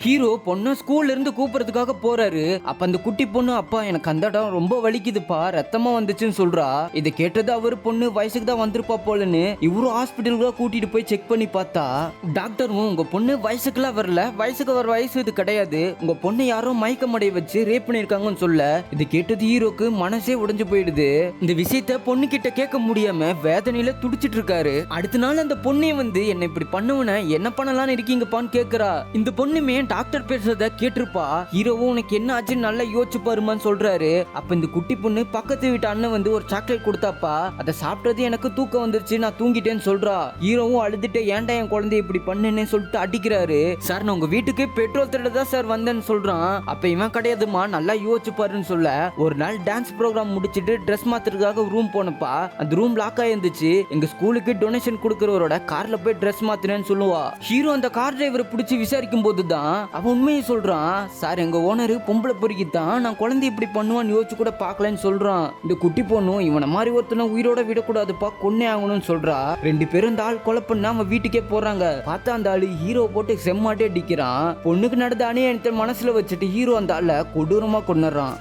Hero பொண்ணு ஸ்கூல்ல இருந்து கூப்பிடுறதுக்காக போறாரு. அப்ப அந்த குட்டி பொண்ணு, அப்பா எனக்கு அந்த இடம் ரொம்ப வலிக்குதுப்பா, ரத்தமா வந்துச்சுன்னு சொல்றா. இதை கேட்டது அவரு பொண்ணு வயசுக்கு தான் வந்திருப்பா போலன்னு இவரு ஹாஸ்பிட்டலுக்கு கூட்டிட்டு போய் செக் பண்ணி பார்த்தா டாக்டரும் உங்க பொண்ணு வயசுக்குலாம் வரல, வயசுக்கு வர வயசு இது கிடையாது, உங்க பொண்ணு யாரோ மயக்கம் அடைய வச்சு ரேப் பண்ணிருக்காங்கன்னு சொல்ல இதை கேட்டது ஹீரோக்கு மனசே உடைஞ்சு போயிடுது. இந்த விஷயத்த பொண்ணு கிட்ட கேட்க முடியாம வேதனையில துடிச்சிட்டு இருக்காரு. அடுத்த நாள் அந்த பொண்ணே வந்து என்ன இப்படி பண்ணுவன என்ன பண்ணலாம்னு இருக்கீங்கப்பான்னு கேக்குறா. இந்த பொண்ணுமே டாக்டர் பேசுறத கேட்டிருப்பா. ஹீரோவும் உனக்கு என்ன ஆச்சுன்னு நல்லா யோசிச்சு பாருமான்னு சொல்றாரு. அப்ப இந்த குட்டி பொண்ணு பக்கத்து வீட்டு அண்ணன் வந்து ஒரு சாக்லேட் கொடுத்தாப்பா, அதை சாப்பிட்டது எனக்கு தூக்கம் வந்துருச்சு, நான் தூங்கிட்டேன்னு சொல்றா. ஹீரோவும் அழுதுட்டு ஏன்டா என் குழந்தைய இப்படி பண்ணுன்னு சொல்லிட்டு அடிக்கிறாரு. சார் நான் உங்க வீட்டுக்கு பெட்ரோல் திருட தான் சார் வந்தேன்னு சொல்றான். அப்ப இவன் கிடையாதுமா, நல்லா யோசிச்சு பாருன்னு சொல்ல ஒரு நாள் டான்ஸ் ப்ரோக்ராம் முடிச்சிட்டு ட்ரெஸ் மாத்துறதுக்காக ரூம் போனப்பா அந்த ரூம் லாக் ஆயிருந்துச்சு. எங்க ஸ்கூலுக்கு டொனேஷன் கொடுக்கறவரோட கார்ல போய் ட்ரெஸ் மாத்தினேன்னு சொல்லுவா. ஹீரோ அந்த கார் டிரைவரை பிடிச்சி விசாரிக்கும் போதுதான் அவன் உண்மையை சொல்றான். சார் எங்க ஓனரு பொம்பளை பொறுக்கி தான், நான் குழந்தை இப்படி பண்ணுவான்னு யோசிச்சு கூட பார்க்கலன்னு சொல்றான். இந்த குட்டி பொண்ணும் இவனை மாதிரி ஒருத்தனை உயிரோட விடக்கூடாதுப்பா, கொன்னே ஆகணும்னு சொல்றா. ரெண்டு பேரும் இந்த ஆள் கொலை பண்ண அவன் வீட்டுக்கே போறாங்க. பார்த்தா அந்த ஆளு ஹீரோ போட்டு செம்மாட்டே அடிக்கிறான். பொண்ணுக்கு நடந்த அநியாயத்தை மனசுல வச்சுட்டு ஹீரோ அந்த ஆளை கொடூரமா கொன்னுறான்.